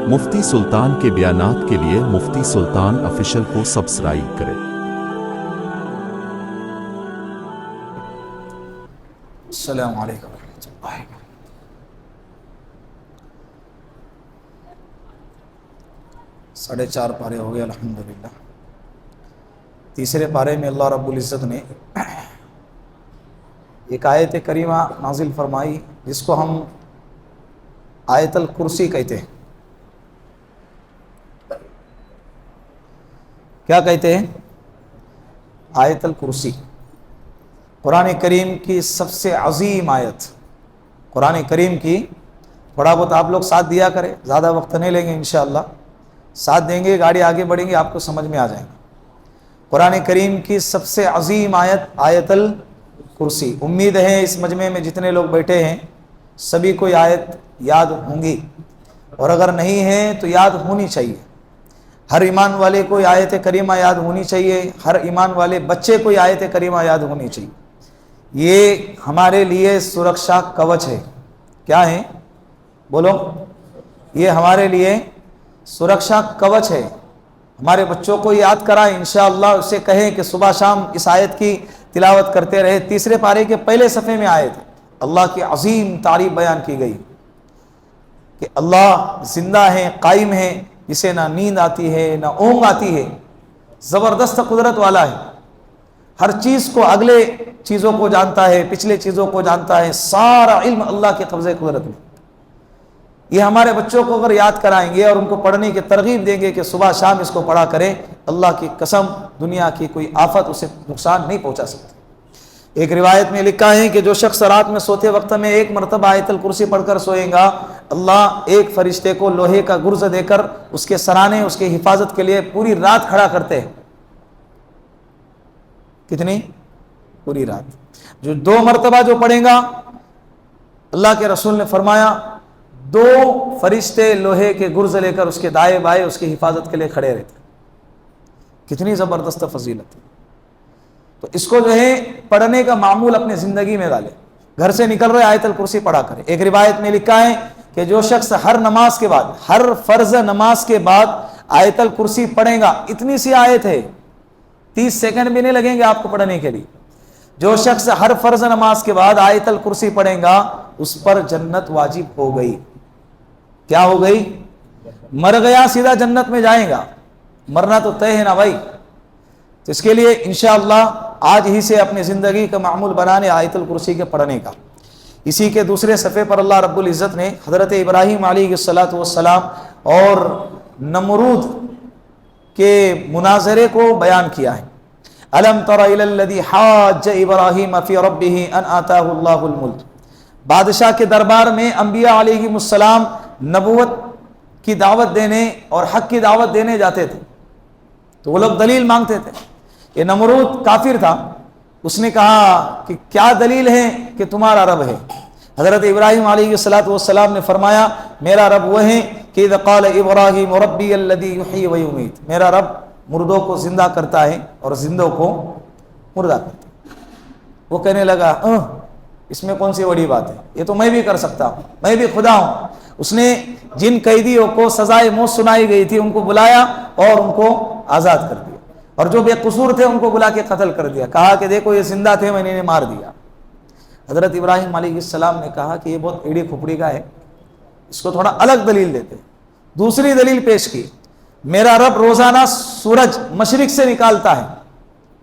مفتی سلطان کے بیانات کے لیے مفتی سلطان آفیشل کو سبسکرائب کریں۔ السلام علیکم ورحمۃ اللہ۔ ساڑھے 4 پارے ہو گئے الحمدللہ۔ تیسرے پارے میں اللہ رب العزت نے ایک آیت کریمہ نازل فرمائی جس کو ہم آیت الکرسی کہتے ہیں۔ کیا کہتے ہیں؟ آیت الکرسی، قرآن کریم کی سب سے عظیم آیت۔ قرآن کریم کی تھوڑا بہت آپ لوگ ساتھ دیا کریں، زیادہ وقت نہیں لیں گے انشاءاللہ، ساتھ دیں گے، گاڑی آگے بڑھیں گے، آپ کو سمجھ میں آ جائیں گے۔ قرآن کریم کی سب سے عظیم آیت آیت الکرسی۔ امید ہے اس مجمع میں جتنے لوگ بیٹھے ہیں سبھی کو یہ آیت یاد ہوں گی، اور اگر نہیں ہے تو یاد ہونی چاہیے۔ ہر ایمان والے کو یہ آیت کریمہ یاد ہونی چاہیے، ہر ایمان والے بچے کو یہ آیت کریمہ یاد ہونی چاہیے۔ یہ ہمارے لیے سرکشا کوچ ہے۔ کیا ہے؟ بولو۔ یہ ہمارے لیے سرکشا کوچ ہے۔ ہمارے بچوں کو یاد کرائیں انشاءاللہ، اسے کہیں کہ صبح شام اس آیت کی تلاوت کرتے رہے۔ تیسرے پارے کے پہلے صفحے میں آیت ہے، اللہ کی عظیم تعریف بیان کی گئی کہ اللہ زندہ ہے، قائم ہے، جسے نہ نیند آتی ہے نہ اونگ آتی ہے، زبردست قدرت والا ہے، ہر چیز کو، اگلے چیزوں کو جانتا ہے، پچھلے چیزوں کو جانتا ہے، سارا علم اللہ کے قبضے قدرت میں۔ یہ ہمارے بچوں کو اگر یاد کرائیں گے اور ان کو پڑھنے کی ترغیب دیں گے کہ صبح شام اس کو پڑھا کریں، اللہ کی قسم دنیا کی کوئی آفت اسے نقصان نہیں پہنچا سکتی۔ ایک روایت میں لکھا ہے کہ جو شخص رات میں سوتے وقت میں ایک مرتبہ آیت الکرسی پڑھ کر سوئے گا، اللہ ایک فرشتے کو لوہے کا گرز دے کر اس کے سرانے، اس کی حفاظت کے لیے پوری رات کھڑا کرتے ہیں۔ کتنی؟ پوری رات۔ جو 2 مرتبہ جو پڑھے گا، اللہ کے رسول نے فرمایا 2 فرشتے لوہے کے گرز لے کر اس کے دائیں بائیں اس کی حفاظت کے لیے کھڑے رہتے۔ کتنی زبردست فضیلت ہے۔ تو اس کو جو ہے پڑھنے کا معمول اپنے زندگی میں ڈالے، گھر سے نکل رہے آیت الکرسی پڑھا کرے۔ ایک روایت میں لکھا ہے کہ جو شخص ہر نماز کے بعد، ہر فرض نماز کے بعد آیت الکرسی پڑھے گا، اتنی سی آیت ہے، 30 سیکنڈ بھی نہیں لگیں گے آپ کو پڑھنے کے لیے۔ جو شخص ہر فرض نماز کے بعد آیت الکرسی پڑھے گا اس پر جنت واجب ہو گئی۔ کیا ہو گئی؟ مر گیا سیدھا جنت میں جائے گا، مرنا تو طے ہے نا بھائی۔ تو اس کے لیے انشاءاللہ آج ہی سے اپنی زندگی کا معمول بنانے آیت الکرسی کے پڑھنے کا۔ اسی کے دوسرے صفحے پر اللہ رب العزت نے حضرت ابراہیم علیہ السلام اور نمرود کے مناظرے کو بیان کیا ہے۔ الم تر الی الذی حاج ابراہیم فی ربہ ان آتاہ اللہ الملک۔ بادشاہ کے دربار میں انبیاء علیہ السلام نبوت کی دعوت دینے اور حق کی دعوت دینے جاتے تھے، تو وہ لوگ دلیل مانگتے تھے۔ یہ نمرود کافر تھا، اس نے کہا کہ کیا دلیل ہے کہ تمہارا رب ہے؟ حضرت ابراہیم علیہ السلام نے فرمایا میرا رب وہ ہے کہ اذ قال ابراہیم ربی الذی یحیی و یمیت، میرا رب مردوں کو زندہ کرتا ہے اور زندوں کو مردہ کرتا ہے۔ وہ کہنے لگا اس میں کون سی بڑی بات ہے، یہ تو میں بھی کر سکتا ہوں، میں بھی خدا ہوں۔ اس نے جن قیدیوں کو سزائے موت سنائی گئی تھی ان کو بلایا اور ان کو آزاد کر دیا، اور جو بے قصور تھے ان کو بلا کے قتل کر دیا، کہا کہ دیکھو یہ زندہ تھے، میں نے انہیں مار دیا۔ حضرت ابراہیم علیہ السلام نے کہا کہ یہ بہت ایڑی کھپڑی کا ہے، اس کو تھوڑا الگ دلیل دیتے۔ دوسری دلیل پیش کی، میرا رب روزانہ سورج مشرق سے نکالتا ہے،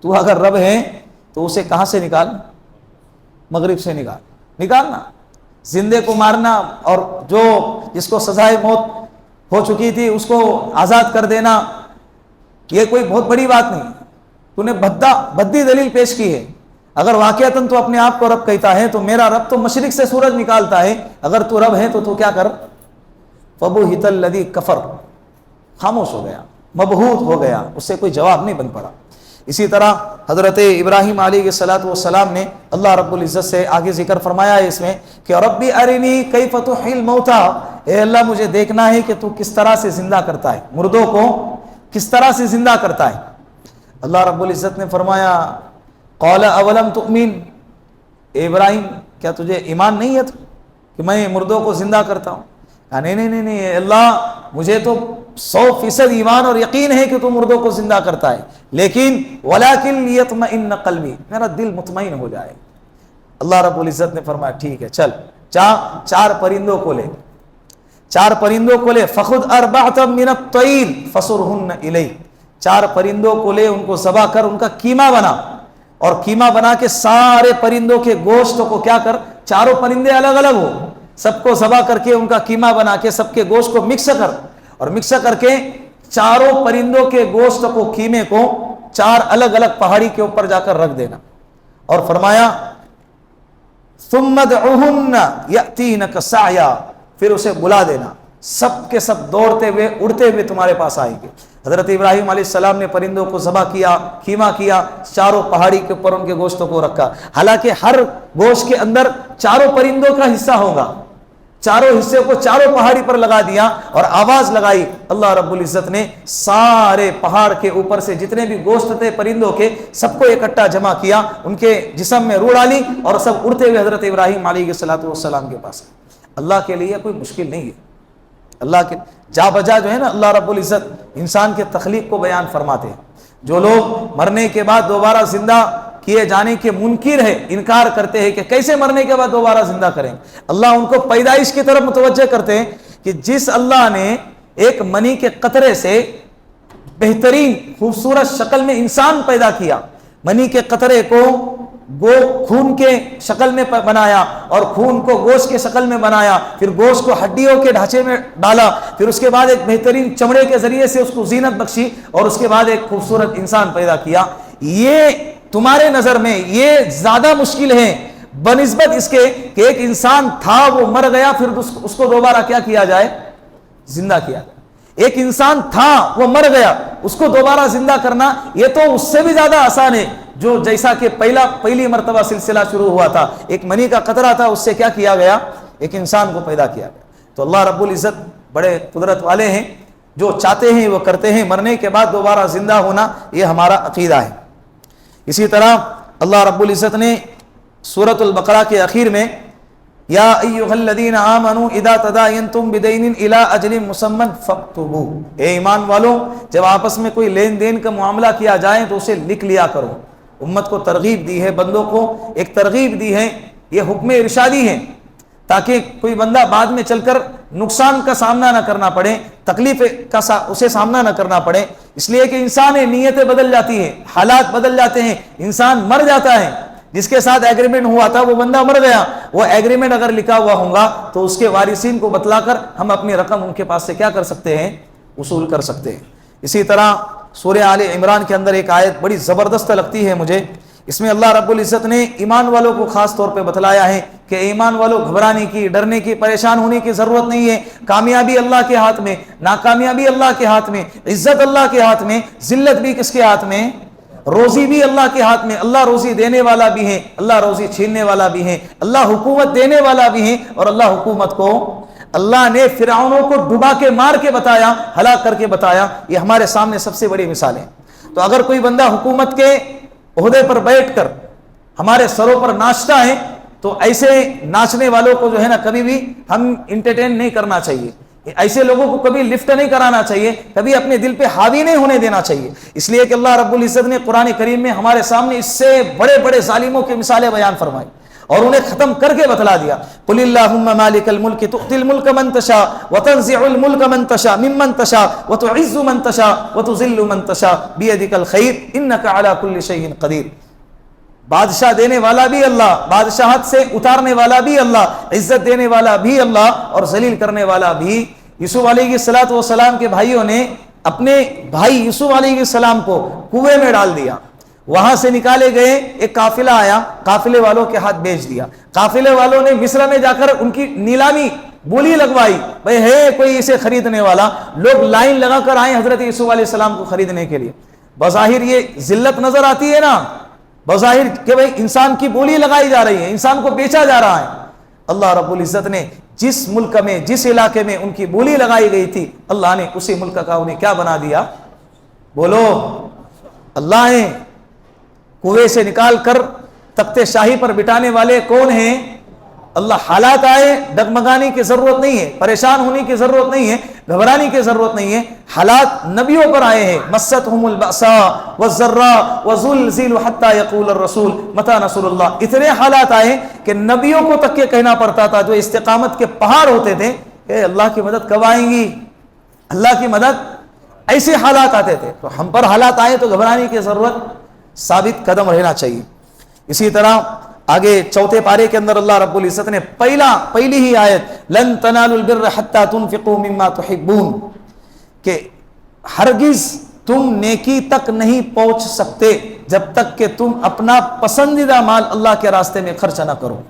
تو اگر رب ہے تو اسے کہاں سے نکال؟ مغرب سے نکالنا۔ زندے کو مارنا اور جو جس کو سزائے موت ہو چکی تھی اس کو آزاد کر دینا، یہ کوئی بہت بڑی بات نہیں۔ تو نے بھدی دلیل پیش کی ہے۔ اگر واقعتاً تو اپنے آپ کو رب کہتا ہے تو میرا رب تو مشرق سے سورج نکالتا ہے، اگر تو رب ہے تو کیا کر؟ فبہت الذی کفر، خاموش ہو گیا، مبہوت ہو گیا، اس سے کوئی جواب نہیں بن پڑا۔ اسی طرح حضرت ابراہیم علیہ السلام نے اللہ رب العزت سے آگے ذکر فرمایا ہے اس میں کہ ربی ارنی کیف تحیی الموتى، اے اللہ مجھے دیکھنا ہے کہ تو کس طرح سے زندہ کرتا ہے، مردوں کو کس طرح سے زندہ کرتا ہے۔ اللہ رب العزت نے فرمایا قال اولم تؤمن، اے ابراہیم کیا تجھے ایمان نہیں ہے کہ میں مردوں کو زندہ کرتا ہوں؟ کہا نہیں اللہ، مجھے تو 100% ایمان اور یقین ہے کہ تو مردوں کو زندہ کرتا ہے، لیکن ولیکن لیطمئن قلبی، میرا دل مطمئن ہو جائے۔ اللہ رب العزت نے فرمایا ٹھیک ہے، چل 4 پرندوں کو لے، 4 پرندوں کو لے، فخذ 4 من الطیر فصرہن الیک، 4 پرندوں کو لے، ان کو ذبح کر، ان کا قیمہ بنا، اور قیمہ بنا کے سارے پرندوں کے گوشت کو کیا کر، 4 پرندے الگ الگ ہو، سب کو ذبح کر کے ان کا قیمہ بنا کے سب کے گوشت کو مکس کر، اور مکس کر کے 4 پرندوں کے گوشت کو، قیمے کو 4 الگ الگ پہاڑی کے اوپر جا کر رکھ دینا، اور فرمایا ثم ادعوہن یأتینک سعیا، پھر اسے بلا دینا، سب کے سب دوڑتے ہوئے اڑتے ہوئے تمہارے پاس آئیں گے۔ حضرت ابراہیم علیہ السلام نے پرندوں کو ذبح کیا، قیمہ کیا، 4 پہاڑی کے اوپر ان کے گوشتوں کو رکھا، حالانکہ ہر گوشت کے اندر 4 پرندوں کا حصہ ہوگا، 4 حصے کو 4 پہاڑی پر لگا دیا، اور آواز لگائی، اللہ رب العزت نے سارے پہاڑ کے اوپر سے جتنے بھی گوشت تھے پرندوں کے سب کو اکٹھا جمع کیا، ان کے جسم میں روح ڈالی، اور سب اڑتے ہوئے حضرت ابراہیم علیہ السلام کے پاس۔ اللہ کے لیے کوئی مشکل نہیں ہے، اللہ کے جا بجا جو ہے نا، اللہ رب العزت انسان کے تخلیق کو بیان فرماتے ہیں۔ جو لوگ مرنے کے بعد دوبارہ زندہ کیے جانے کے منکر ہے، انکار کرتے ہیں کہ کیسے مرنے کے بعد دوبارہ زندہ کریں، اللہ ان کو پیدائش کی طرف متوجہ کرتے ہیں کہ جس اللہ نے ایک منی کے قطرے سے بہترین خوبصورت شکل میں انسان پیدا کیا، منی کے قطرے کو خون کے شکل میں بنایا، اور خون کو گوشت کے شکل میں بنایا، پھر گوشت کو ہڈیوں کے ڈھانچے میں ڈالا، پھر اس کے بعد ایک بہترین چمڑے کے ذریعے سے اس کو زینت بخشی، اور اس کے بعد ایک خوبصورت انسان پیدا کیا۔ یہ تمہارے نظر میں یہ زیادہ مشکل ہے بنسبت اس کے کہ ایک انسان تھا وہ مر گیا، پھر اس کو دوبارہ کیا کیا جائے، زندہ کیا جائے۔ ایک انسان تھا وہ مر گیا، اس کو دوبارہ زندہ کرنا یہ تو اس سے بھی زیادہ آسان ہے، جو جیسا کہ پہلی مرتبہ سلسلہ شروع ہوا تھا، ایک منی کا قطرہ تھا، اس سے کیا کیا گیا، ایک انسان کو پیدا کیا گیا۔ تو اللہ رب العزت بڑے قدرت والے ہیں، جو چاہتے ہیں وہ کرتے ہیں، مرنے کے بعد دوبارہ زندہ ہونا یہ ہمارا عقیدہ ہے۔ اسی طرح اللہ رب العزت نے سورۃ البقرہ کے اخیر میں یا ایھا الذین آمنوا اذا تداینتم بدین الی اجل مسمى فاکتبوا، اے ایمان والو جب آپس میں کوئی لین دین کا معاملہ کیا جائے تو اسے لکھ لیا کرو۔ امت کو ترغیب دی ہے، بندوں کو ایک ترغیب دی ہے، یہ حکم ارشادی ہے، تاکہ کوئی بندہ بعد میں چل کر نقصان کا سامنا نہ کرنا پڑے، تکلیف کا اسے سامنا نہ کرنا پڑے، اس لیے کہ انسان نیتیں بدل جاتی ہیں، حالات بدل جاتے ہیں، انسان مر جاتا ہے، جس کے ساتھ ایگریمنٹ ہوا تھا وہ بندہ مر گیا، وہ ایگریمنٹ اگر لکھا ہوا ہوگا تو اس کے وارثین کو بتلا کر ہم اپنی رقم ان کے پاس سے کیا کر سکتے ہیں، وصول کر سکتے ہیں۔ اسی طرح سورہ آل عمران کے اندر ایک آیت بڑی زبردست لگتی ہے مجھے، اس میں اللہ رب العزت نے ایمان والوں کو خاص طور پہ بتلایا ہے کہ ایمان والوں گھبرانے کی، ڈرنے کی، پریشان ہونے کی ضرورت نہیں ہے، کامیابی اللہ کے ہاتھ میں، ناکامیابی اللہ کے ہاتھ میں، عزت اللہ کے ہاتھ میں، ذلت بھی کس کے ہاتھ میں، روزی بھی اللہ کے ہاتھ میں، اللہ روزی دینے والا بھی ہے، اللہ روزی چھیننے والا بھی ہے، اللہ حکومت دینے والا بھی ہے، اور اللہ حکومت کو اللہ نے فرعونوں کو ڈبا کے مار کے بتایا، ہلاک کر کے بتایا، یہ ہمارے سامنے سب سے بڑی مثال ہے۔ تو اگر کوئی بندہ حکومت کے عہدے پر بیٹھ کر ہمارے سروں پر ناچتا ہے تو ایسے ناچنے والوں کو جو ہے نا کبھی بھی ہم انٹرٹین نہیں کرنا چاہیے، ایسے لوگوں کو کبھی لفٹ نہیں کرانا چاہیے، کبھی اپنے دل پہ حاوی نہیں ہونے دینا چاہیے، اس لیے کہ اللہ رب العزت نے قرآن کریم میں ہمارے سامنے اس سے بڑے بڑے ظالموں کی مثالیں بیان فرمائی اور انہیں ختم کر کے بتلا دیا۔ قل اللہم مالک الملک تؤتی الملک من تشاء وتنزع الملک من تشاء ممن تشاء وتعز من تشاء وتذل من تشاء بیدک الخیر انک علی کل شیء قدیر۔ بادشاہ دینے والا بھی اللہ، بادشاہت سے اتارنے والا بھی اللہ، عزت دینے والا بھی اللہ، اور ذلیل کرنے والا بھی۔ یوسف علیہ السلام کے بھائیوں نے اپنے بھائی یوسف علیہ السلام کو کنویں میں ڈال دیا، وہاں سے نکالے گئے، ایک قافلہ آیا، قافلے والوں کے ہاتھ بیچ دیا، قافلے والوں نے مصر میں جا کر ان کی نیلامی بولی لگوائی، بھئی ہے کوئی اسے خریدنے والا، لوگ لائن لگا کر آئے حضرت یوسف علیہ السلام کو خریدنے کے لیے۔ بظاہر یہ ذلت نظر آتی ہے نا، بظاہر کہ بھئی انسان کی بولی لگائی جا رہی ہے، انسان کو بیچا جا رہا ہے۔ اللہ رب العزت نے جس ملک میں، جس علاقے میں ان کی بولی لگائی گئی تھی، اللہ نے اسی ملک کا انہیں کیا بنا دیا، بولو، اللہ نے کنویں سے نکال کر تخت شاہی پر بٹھانے والے کون ہیں؟ اللہ حالات آئے ڈگمگانے کی ضرورت نہیں ہے، پریشان ہونے کی ضرورت نہیں ہے، گھبرانے کی ضرورت نہیں ہے. حالات نبیوں پر آئے ہیں. مستہم البأساء والضراء وزلزلوا حتى يقول الرسول متى نصر اللہ. اتنے حالات آئے کہ نبیوں کو تک یہ کہنا پڑتا تھا جو استقامت کے پہاڑ ہوتے تھے کہ اللہ کی مدد کب آئیں گی، اللہ کی مدد. ایسے حالات آتے تھے. تو ہم پر حالات آئے تو گھبرانے کی ضرورت، ثابت قدم رہنا چاہیے. اسی طرح آگے چوتھے پارے کے اندر اللہ رب العزت نے پہلی ہی آیت لن تنالوا البر حتى تنفقوا مما تحبون کہ ہرگز تم نیکی تک نہیں پہنچ سکتے جب تک کہ تم اپنا پسندیدہ مال اللہ کے راستے میں خرچ نہ کرو.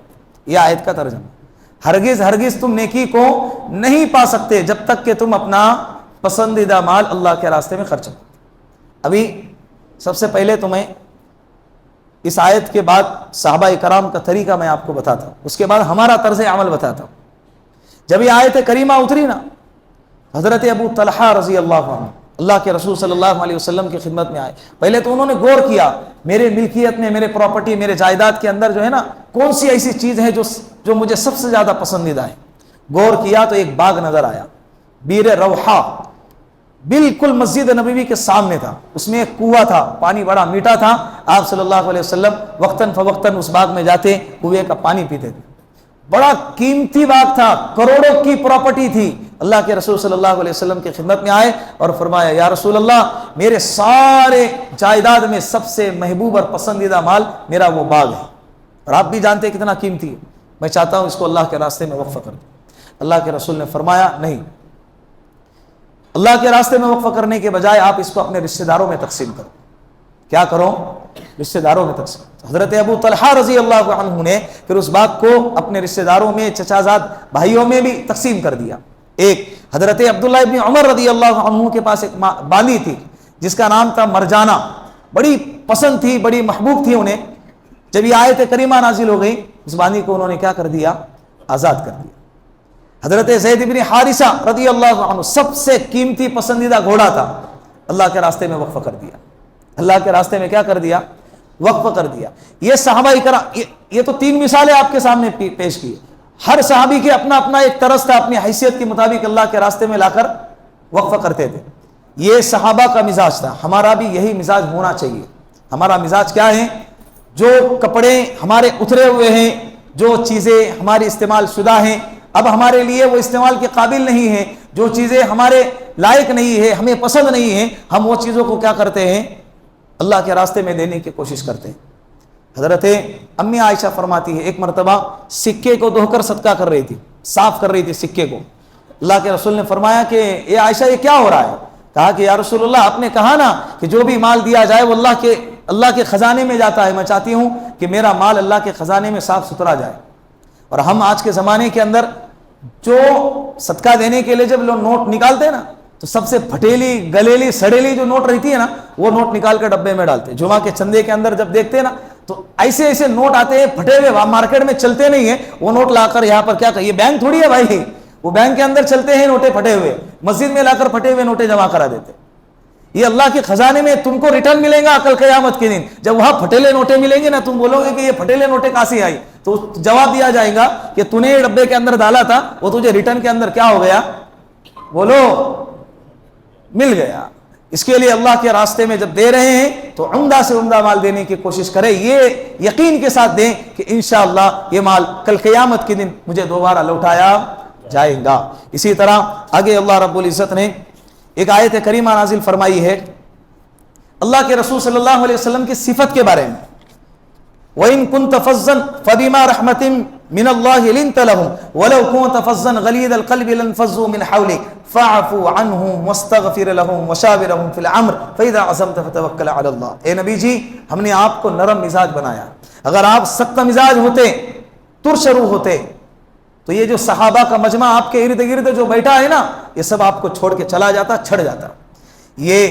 یہ آیت کا ترجمہ. ہرگز تم نیکی کو نہیں پا سکتے جب تک کہ تم اپنا پسندیدہ مال اللہ کے راستے میں خرچ کرو. ابھی سب سے پہلے تمہیں اس آیت کے بعد صحابہ کرام کا طریقہ میں آپ کو بتاتا ہوں، اس کے بعد ہمارا طرز عمل بتاتا ہوں. جب یہ آیت کریمہ اتری نا، حضرت ابو طلحہ رضی اللہ عنہ اللہ کے رسول صلی اللہ علیہ وسلم کی خدمت میں آئے. پہلے تو انہوں نے غور کیا میرے ملکیت میں، میرے پراپرٹی، میرے جائیداد کے اندر جو ہے نا کون سی ایسی چیز ہے جو مجھے سب سے زیادہ پسندیدہ ہے. غور کیا تو ایک باغ نظر آیا، بیر روحا، بالکل مسجد نبوی کے سامنے تھا. اس میں ایک کنواں تھا، پانی بڑا میٹھا تھا. آپ صلی اللہ علیہ وسلم وقتاً فوقتاً اس باغ میں جاتے، کنویں کا پانی پیتے تھے. بڑا قیمتی باغ تھا، کروڑوں کی پراپرٹی تھی. اللہ کے رسول صلی اللہ علیہ وسلم کی خدمت میں آئے اور فرمایا یا رسول اللہ میرے سارے جائیداد میں سب سے محبوب اور پسندیدہ مال میرا وہ باغ ہے، اور آپ بھی جانتے ہیں کتنا قیمتی ہے. میں چاہتا ہوں اس کو اللہ کے راستے میں وقف کر دوں. اللہ کے رسول نے فرمایا نہیں، اللہ کے راستے میں وقف کرنے کے بجائے آپ اس کو اپنے رشتہ داروں میں تقسیم کرو. کیا کرو؟ رشتہ داروں میں تقسیم. حضرت ابو طلحہ رضی اللہ عنہ نے پھر اس باغ کو اپنے رشتہ داروں میں، چچا زاد بھائیوں میں بھی تقسیم کر دیا. ایک حضرت عبداللہ ابن عمر رضی اللہ عنہ کے پاس ایک باندی تھی جس کا نام تھا مرجانہ، بڑی پسند تھی، بڑی محبوب تھی انہیں. جب یہ آیت کریمہ نازل ہو گئی اس باندی کو انہوں نے کیا کر دیا؟ آزاد کر دیا. حضرت زید بن حارثہ رضی اللہ عنہ سب سے قیمتی پسندیدہ گھوڑا تھا، اللہ کے راستے میں وقف کر دیا. اللہ کے راستے میں کیا کر دیا؟ وقف کر دیا. یہ صحابہ کرام، یہ تو تین مثالیں آپ کے سامنے پیش کی. ہر صحابی کے اپنا اپنا ایک طرز تھا، اپنی حیثیت کے مطابق اللہ کے راستے میں لا کر وقف کرتے تھے. یہ صحابہ کا مزاج تھا. ہمارا بھی یہی مزاج ہونا چاہیے. ہمارا مزاج کیا ہے؟ جو کپڑے ہمارے اترے ہوئے ہیں، جو چیزیں ہماری استعمال شدہ ہیں، اب ہمارے لیے وہ استعمال کے قابل نہیں ہیں، جو چیزیں ہمارے لائق نہیں ہے، ہمیں پسند نہیں ہیں، ہم وہ چیزوں کو کیا کرتے ہیں؟ اللہ کے راستے میں دینے کی کوشش کرتے ہیں. حضرت امی عائشہ فرماتی ہے ایک مرتبہ سکے کو دھو کر صدقہ کر رہی تھی، صاف کر رہی تھی سکے کو. اللہ کے رسول نے فرمایا کہ اے عائشہ یہ کیا ہو رہا ہے؟ کہا کہ یا رسول اللہ آپ نے کہا نا کہ جو بھی مال دیا جائے وہ اللہ کے خزانے میں جاتا ہے. میں چاہتی ہوں کہ میرا مال اللہ کے خزانے میں صاف ستھرا جائے. اور ہم آج کے زمانے کے اندر جو صدقہ دینے کے لیے جب لوگ نوٹ نکالتے ہیں نا تو سب سے پھٹیلی گلیلی سڑیلی جو نوٹ رہتی ہے نا وہ نوٹ نکال کر ڈبے میں ڈالتے ہیں. جمعہ کے چندے کے اندر جب دیکھتے ہیں نا تو ایسے ایسے نوٹ آتے ہیں پھٹے ہوئے، مارکیٹ میں چلتے نہیں ہیں. وہ نوٹ لا کر یہاں پر کیا کہ یہ بینک تھوڑی ہے بھائی، وہ بینک کے اندر چلتے ہیں نوٹیں پھٹے ہوئے، مسجد میں لا کر پھٹے ہوئے نوٹیں جمع کرا دیتے. یہ اللہ کے خزانے میں تم کو ریٹرن ملے گا کل قیامت کے دن. جب وہاں پھٹیلے نوٹیں ملیں گے نا تم بولو گے کہ یہ پھٹیلے نوٹیں کہاں سے آئی، تو جواب دیا جائے گا کہ تو نے ڈبے کے اندر ڈالا تھا، وہ تجھے ریٹرن کے اندر کیا ہو گیا؟ بولو مل گیا. اس کے لیے اللہ کے راستے میں جب دے رہے ہیں تو عمدہ سے عمدہ مال دینے کی کوشش کرے. یہ یقین کے ساتھ دیں کہ انشاءاللہ یہ مال کل قیامت کے دن مجھے دوبارہ لوٹایا جائے گا. اسی طرح آگے اللہ رب العزت نے ایک آیت کریمہ نازل فرمائی ہے اللہ کے رسول صلی اللہ علیہ وسلم کی صفت کے بارے میں. وَإِن كُنْتَ فَظًّا فَبِمَا رَحْمَةٍ مِّنَ اللَّهِ لِنْتَ لَهُمْ وَلَوْ كُنْتَ فَظًّا غَلِيظَ الْقَلْبِ لَانفَضُّوا مِنْ حَوْلِكَ فَاعْفُ عَنْهُمْ وَاسْتَغْفِرْ لَهُمْ وَشَاوِرْهُمْ فِي الْأَمْرِ فَإِذَا عَزَمْتَ فَتَوَكَّلْ عَلَى اللَّهِ. اے نبی جی ہم نے آپ کو نرم مزاج بنایا. اگر آپ سخت مزاج ہوتے، ترشرو ہوتے تو یہ جو صحابہ کا مجمع آپ کے ارد گرد جو بیٹھا ہے نا یہ سب آپ کو چھوڑ کے چلا جاتا، چھڑ جاتا. یہ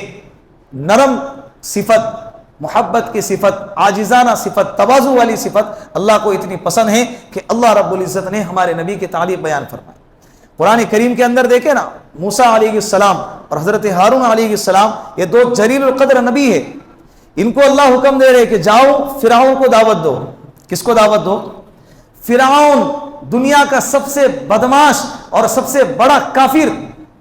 نرم صفت، محبت کی صفت، عاجزانہ صفت، تواضع والی صفت اللہ کو اتنی پسند ہے کہ اللہ رب العزت نے ہمارے نبی کی تعریف بیان فرمائی. قرآن کریم کے اندر دیکھیں نا موسیٰ علیہ السلام اور حضرت ہارون علیہ السلام یہ دو جلیل القدر نبی ہے. ان کو اللہ حکم دے رہے کہ جاؤ فرعون کو دعوت دو. کس کو دعوت دو؟ فرعون دنیا کا سب سے بدماش اور سب سے بڑا کافر،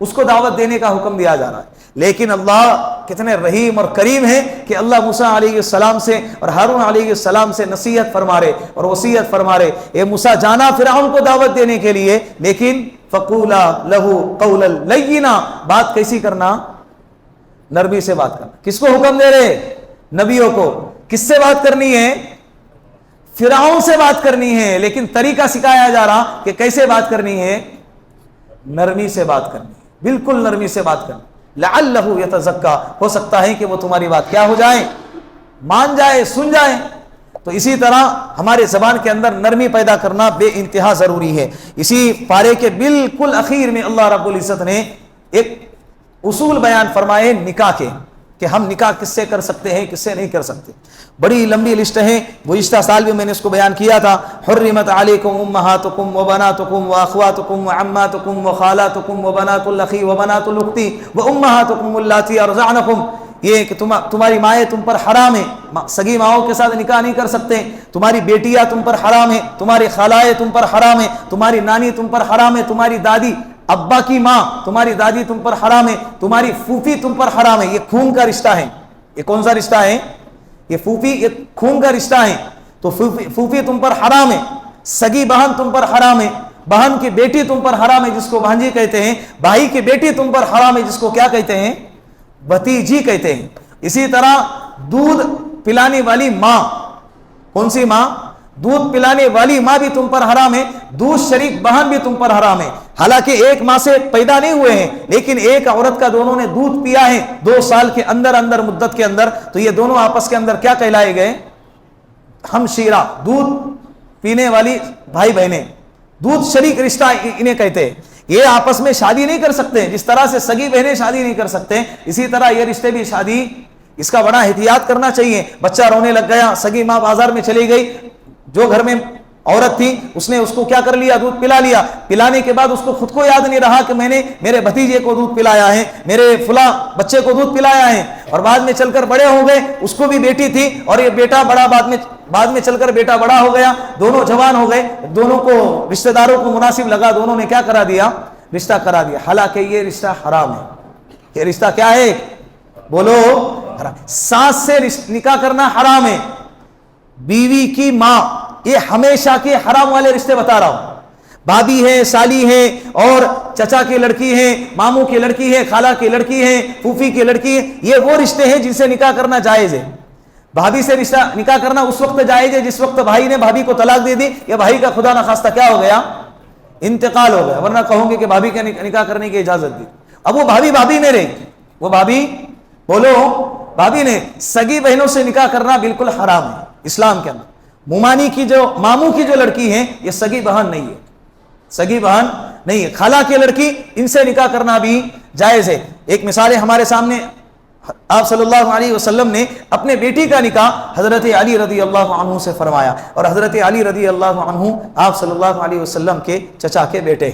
اس کو دعوت دینے کا حکم دیا جا رہا ہے. لیکن اللہ کتنے رحیم اور کریم ہیں کہ اللہ موسیٰ علیہ السلام سے اور ہارون علیہ السلام سے نصیحت فرما رہے اور وصیت فرما رہے. اے موسیٰ جانا فرعون کو دعوت دینے کے لیے، لیکن فَقُولَا لَهُ قَوْلًا لَيِّنًا، بات کیسی کرنا؟ نرمی سے بات کرنا. کس کو حکم دے رہے؟ نبیوں کو. کس سے بات کرنی ہے؟ فرعون سے بات کرنی ہے. لیکن طریقہ سکھایا جا رہا کہ کیسے بات کرنی ہے؟ نرمی سے بات کرنی ہے، بالکل نرمی سے بات کرنی. لعلہ یتزکا، ہو سکتا ہے کہ وہ تمہاری بات کیا ہو جائے؟ مان جائے، سن جائے. تو اسی طرح ہمارے زبان کے اندر نرمی پیدا کرنا بے انتہا ضروری ہے. اسی پارے کے بالکل اخیر میں اللہ رب العزت نے ایک اصول بیان فرمائے نکاح کے، کہ ہم نکاح کس سے کر سکتے ہیں، کس سے نہیں کر سکتے. بڑی لمبی لسٹ ہے، گزشتہ سال بھی میں نے اس کو بیان کیا تھا. حرمت علیکم امہاتکم وبناتکم واخواتکم وعماتکم وخالاتکم وبنات الاخی وبنات الاختی وامہاتکم اللاتی ارضعنکم. یہ کہ تمہاری مائیں تم پر حرام ہیں، سگی ماؤں کے ساتھ نکاح نہیں کر سکتے. تمہاری بیٹیاں تم پر حرام ہیں، تمہاری خالائیں تم پر حرام ہیں، تمہاری نانی تم پر حرام ہے، تمہاری دادی ابا کی ماں تمہاری دادی تم پر حرام ہے، تمہاری پھوپھی تم پر حرام ہے. یہ خون کا رشتہ ہے. یہ کون سا رشتہ ہے؟ یہ پھوپھی، یہ خون کا رشتہ ہے. تو پھوپھی تم پر حرام ہے، سگی بہن تم پر حرام ہے، بہن کی بیٹی تم پر حرام ہے جس کو بھانجی کہتے ہیں، بھائی کی بیٹی تم پر حرام ہے جس کو کیا کہتے ہیں؟ بھتیجی کہتے ہیں. اسی طرح دودھ پلانے والی ماں، کون سی ماں؟ دودھ پلانے والی ماں بھی تم پر حرام ہے. دودھ شریک بہن بھی تم پر حرام ہے. حالانکہ ایک ماں سے پیدا نہیں ہوئے ہیں، لیکن ایک عورت کا دونوں نے دودھ پیا ہے 2 سال کے اندر مدت کے اندر، تو یہ دونوں آپس کے اندر کیا کہلائے گئے؟ ہم شیرہ، دودھ پینے والی بھائی بہنیں، دودھ شریک رشتہ انہیں کہتے ہیں. یہ آپس میں شادی نہیں کر سکتے. جس طرح سے سگی بہنیں شادی نہیں کر سکتے، اسی طرح یہ رشتے بھی شادی، اس کا بڑا احتیاط کرنا چاہیے. بچہ رونے لگ گیا، سگی ماں بازار میں چلی گئی، جو گھر میں عورت تھی اس نے اس کو کیا کر لیا؟ دودھ پلا لیا. پلانے کے بعد اس کو خود کو یاد نہیں رہا کہ میں نے میرے بھتیجے کو دودھ پلایا ہے، میرے فلاں بچے کو دودھ پلایا ہے. اور بعد میں چل کر بڑے ہو گئے، اس کو بھی بیٹی تھی اور یہ بیٹا بڑا بعد میں چل کر بیٹا بڑا ہو گیا، دونوں جوان ہو گئے، دونوں کو رشتہ داروں کو مناسب لگا، دونوں نے کیا کرا دیا؟ رشتہ کرا دیا. حالانکہ یہ رشتہ حرام ہے. یہ رشتہ کیا ہے؟ بولو حرام. ساس سے نکاح کرنا حرام ہے. بیوی کی ماں، یہ ہمیشہ کے حرام والے رشتے بتا رہا ہوں. بھابھی ہے، سالی ہے، اور چچا کی لڑکی ہے، ماموں کی لڑکی ہے، خالہ کی لڑکی ہے، پھوپھی کی لڑکی ہے، یہ وہ رشتے ہیں جن سے نکاح کرنا جائز ہے. بھابھی سے رشتہ نکاح کرنا اس وقت جائز ہے جس وقت بھائی نے بھابھی کو طلاق دے دی، یا بھائی کا خدا نخواستہ کیا ہو گیا؟ انتقال ہو گیا. ورنہ کہوں گے کہ بھابھی کا نکاح کرنے کی اجازت دی. اب وہ بھابھی نہیں رہی، وہ بھابھی، بولو بھابھی نے، سگی بہنوں سے نکاح کرنا بالکل حرام ہے اسلام کے اندر. ممانی کی جو ماموں کی جو لڑکی ہے یہ سگی بہن نہیں ہے، سگی بہن نہیں ہے. خالہ کی لڑکی، ان سے نکاح کرنا بھی جائز ہے. ایک مثال ہے ہمارے سامنے، آپ صلی اللہ علیہ وسلم نے اپنے بیٹی کا نکاح حضرت علی رضی اللہ عنہ سے فرمایا، اور حضرت علی رضی اللہ عنہ آپ صلی اللہ علیہ وسلم کے چچا کے بیٹے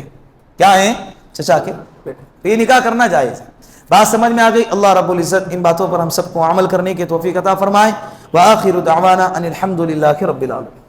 کیا ہیں؟ چچا کے بیٹے. تو یہ نکاح کرنا جائز ہے. بات سمجھ میں آ گئی؟ اللہ رب العزت ان باتوں پر ہم سب کو عمل کرنے کی توفیق عطا فرمائے. وآخر دعوانا ان الحمد للہ رب العالمین.